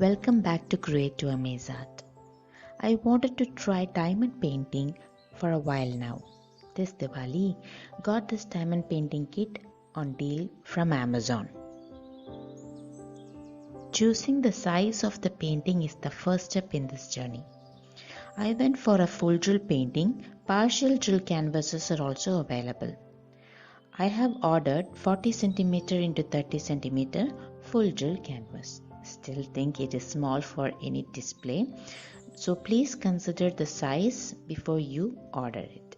Welcome back to Create to Amaze Art. I wanted to try diamond painting for a while now. This Diwali, got this diamond painting kit on deal from Amazon. Choosing the size of the painting is the first step in this journey. I went for a full drill painting. Partial drill canvases are also available. I have ordered 40 cm into 30 cm full drill canvas. Still think it is small for any display, so please consider the size before you order it.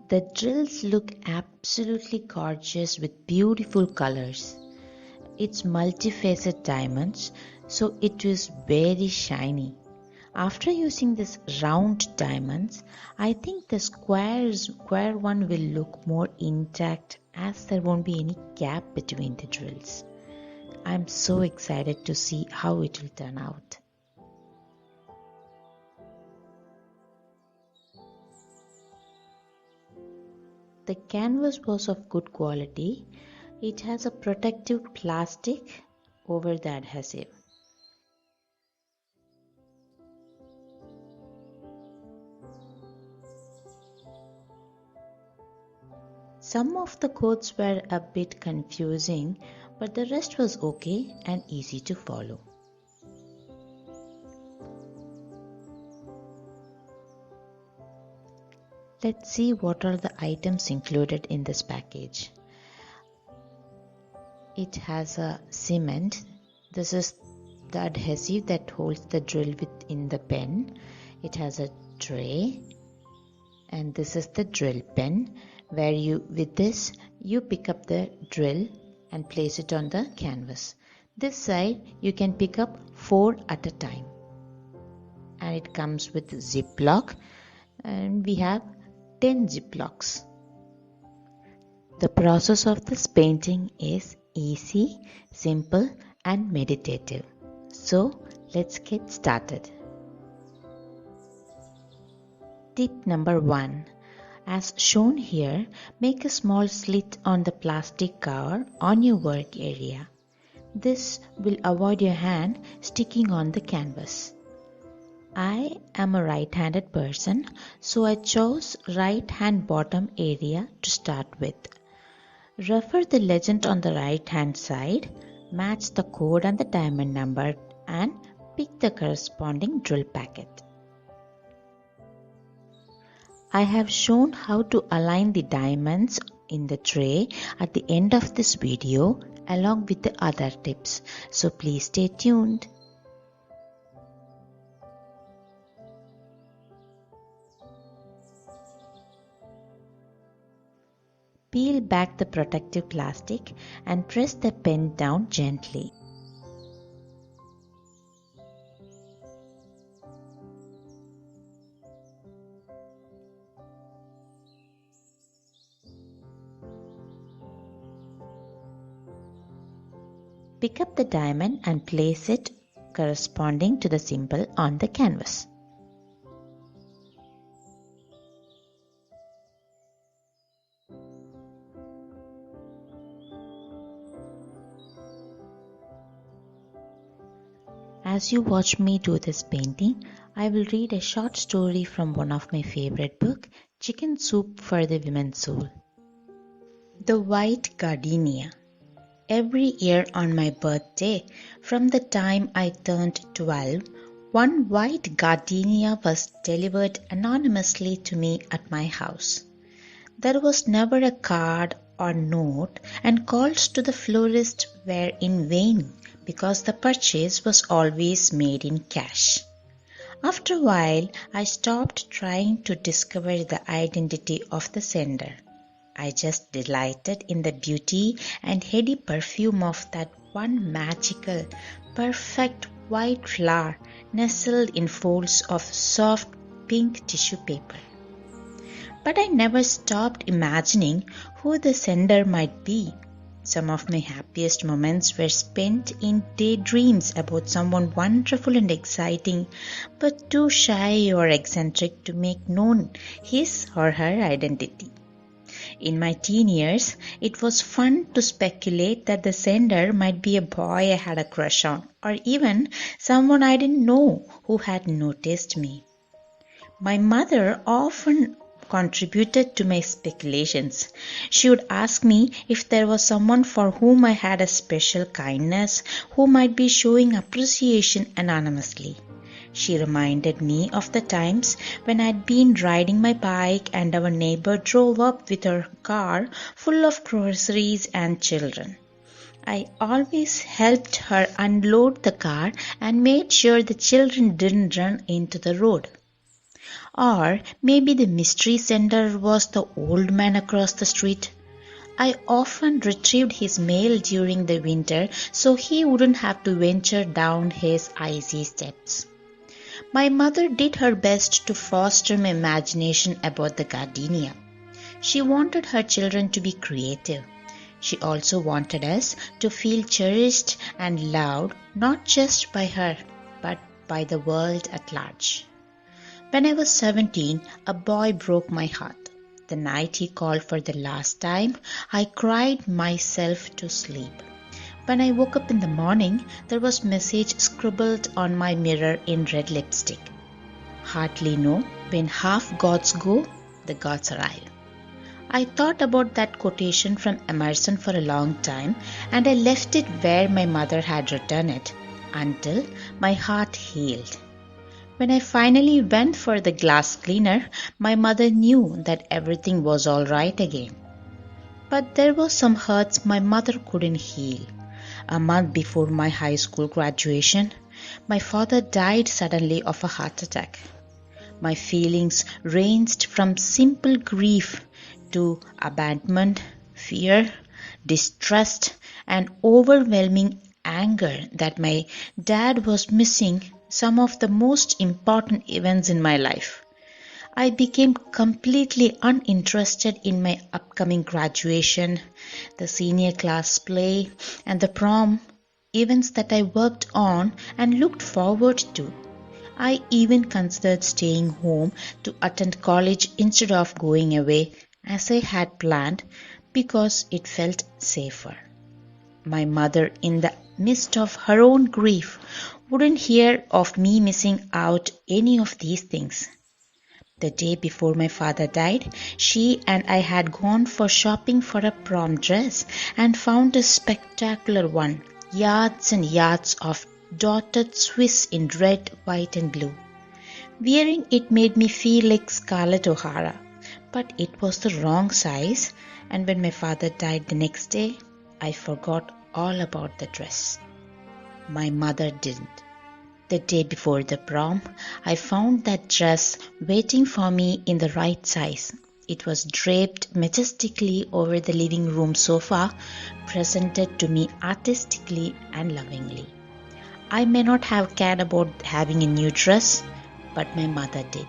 The drills look absolutely gorgeous with beautiful colors. It's multifaceted diamonds, so it is very shiny. After using this round diamonds, I think the square one will look more intact as there won't be any gap between the drills. I'm so excited to see how it will turn out. The canvas was of good quality. It has a protective plastic over the adhesive. Some of the codes were a bit confusing, but the rest was okay and easy to follow. Let's see what are the items included in this package. It has a cement. This is the adhesive that holds the drill within the pen. It has a tray, and this is the drill pen where with this you pick up the drill and place it on the canvas. This side you can pick up 4 at a time, and it comes with ziplock, and we have 10 ziplocks. The process of this painting is easy, simple and meditative. So let's get started. Tip number 1. As shown here, make a small slit on the plastic cover on your work area. This will avoid your hand sticking on the canvas. I am a right-handed person, so I chose right hand bottom area to start with. Refer the legend on the right hand side, match the code and the diamond number, and pick the corresponding drill packet. I have shown how to align the diamonds in the tray at the end of this video along with the other tips, so please stay tuned. Peel back the protective plastic and press the pen down gently. Pick up the diamond and place it corresponding to the symbol on the canvas. As you watch me do this painting, I will read a short story from one of my favorite books, Chicken Soup for the Women's Soul. The White Gardenia. Every year on my birthday, from the time I turned 12, one white gardenia was delivered anonymously to me at my house. There was never a card or note, and calls to the florist were in vain because the purchase was always made in cash. After a while, I stopped trying to discover the identity of the sender. I just delighted in the beauty and heady perfume of that one magical, perfect white flower nestled in folds of soft pink tissue paper. But I never stopped imagining who the sender might be. Some of my happiest moments were spent in daydreams about someone wonderful and exciting, but too shy or eccentric to make known his or her identity. In my teen years, it was fun to speculate that the sender might be a boy I had a crush on, or even someone I didn't know who had noticed me. My mother often contributed to my speculations. She would ask me if there was someone for whom I had a special kindness, who might be showing appreciation anonymously. She reminded me of the times when I'd been riding my bike and our neighbor drove up with her car full of groceries and children. I always helped her unload the car and made sure the children didn't run into the road. Or maybe the mystery sender was the old man across the street. I often retrieved his mail during the winter so he wouldn't have to venture down his icy steps. My mother did her best to foster my imagination about the gardenia. She wanted her children to be creative. She also wanted us to feel cherished and loved not just by her, but by the world at large. When I was 17, a boy broke my heart. The night he called for the last time, I cried myself to sleep. When I woke up in the morning, there was a message scribbled on my mirror in red lipstick. Hardly know, when half gods go, the gods arrive. I thought about that quotation from Emerson for a long time, and I left it where my mother had written it, until my heart healed. When I finally went for the glass cleaner, my mother knew that everything was all right again. But there were some hurts my mother couldn't heal. A month before my high school graduation, my father died suddenly of a heart attack. My feelings ranged from simple grief to abandonment, fear, distrust, and overwhelming anger that my dad was missing some of the most important events in my life. I became completely uninterested in my upcoming graduation, the senior class play, and the prom, events that I worked on and looked forward to. I even considered staying home to attend college instead of going away as I had planned because it felt safer. My mother, in the midst of her own grief, wouldn't hear of me missing out any of these things. The day before my father died, she and I had gone for shopping for a prom dress and found a spectacular one, yards and yards of dotted Swiss in red, white and blue. Wearing it made me feel like Scarlett O'Hara, but it was the wrong size, and when my father died the next day, I forgot all about the dress. My mother didn't. The day before the prom, I found that dress waiting for me in the right size. It was draped majestically over the living room sofa, presented to me artistically and lovingly. I may not have cared about having a new dress, but my mother did.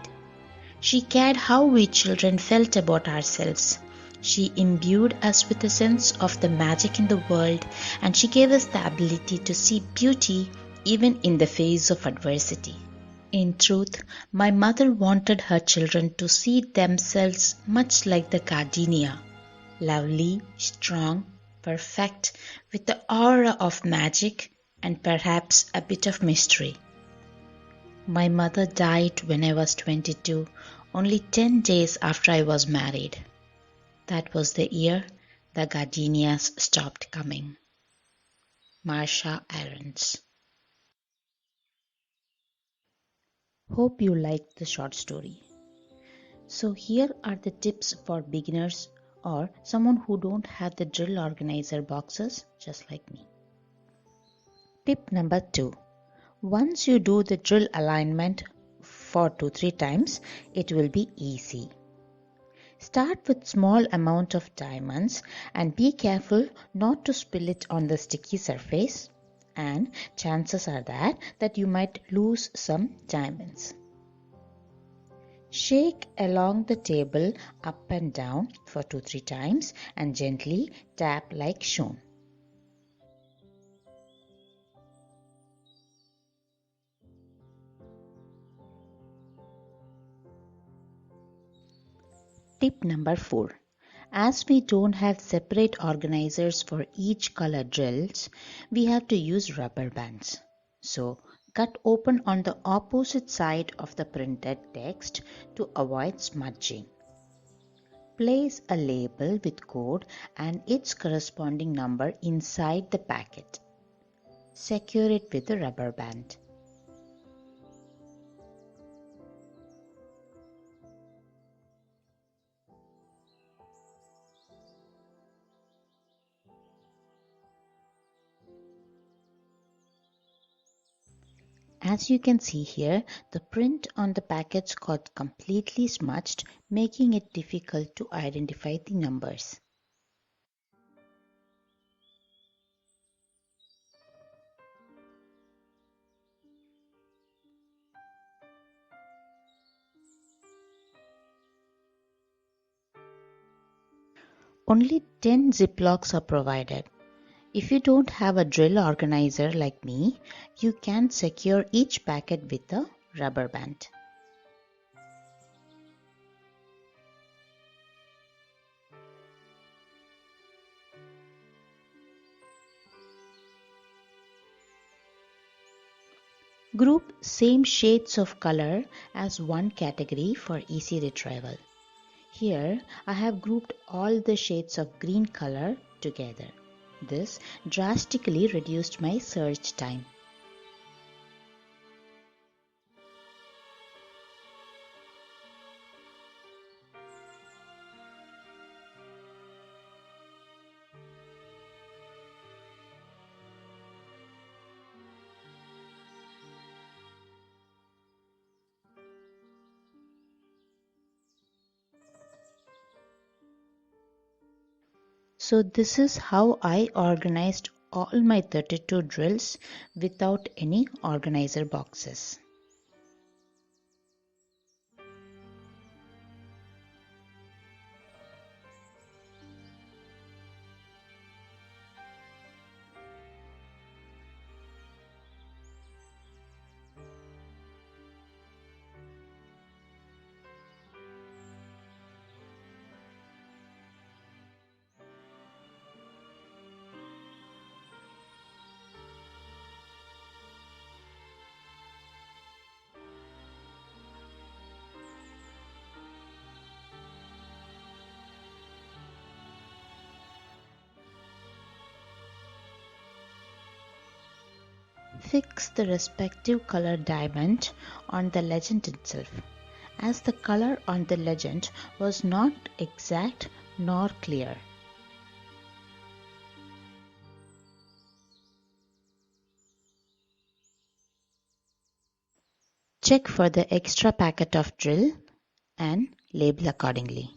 She cared how we children felt about ourselves. She imbued us with a sense of the magic in the world, and she gave us the ability to see beauty even in the face of adversity. In truth, my mother wanted her children to see themselves much like the gardenia, lovely, strong, perfect, with the aura of magic and perhaps a bit of mystery. My mother died when I was 22, only 10 days after I was married. That was the year the gardenias stopped coming. Marsha Aarons. Hope you liked the short story. So here are the tips for beginners or someone who don't have the drill organizer boxes just like me. Tip number 2. Once you do the drill alignment for 2-3 times, it will be easy. Start with small amount of diamonds and be careful not to spill it on the sticky surface, and chances are that you might lose some diamonds. Shake along the table up and down for 2-3 times and gently tap like shown. Tip number 4. As we don't have separate organizers for each color drills, we have to use rubber bands. So, cut open on the opposite side of the printed text to avoid smudging. Place a label with code and its corresponding number inside the packet. Secure it with a rubber band. As you can see here, the print on the packets got completely smudged, making it difficult to identify the numbers. Only 10 Ziplocs are provided. If you don't have a drill organizer like me, you can secure each packet with a rubber band. Group same shades of color as one category for easy retrieval. Here I have grouped all the shades of green color together. This drastically reduced my search time. So this is how I organized all my 32 drills without any organizer boxes. Fix the respective color diamond on the legend itself, as the color on the legend was not exact nor clear. Check for the extra packet of drill and label accordingly.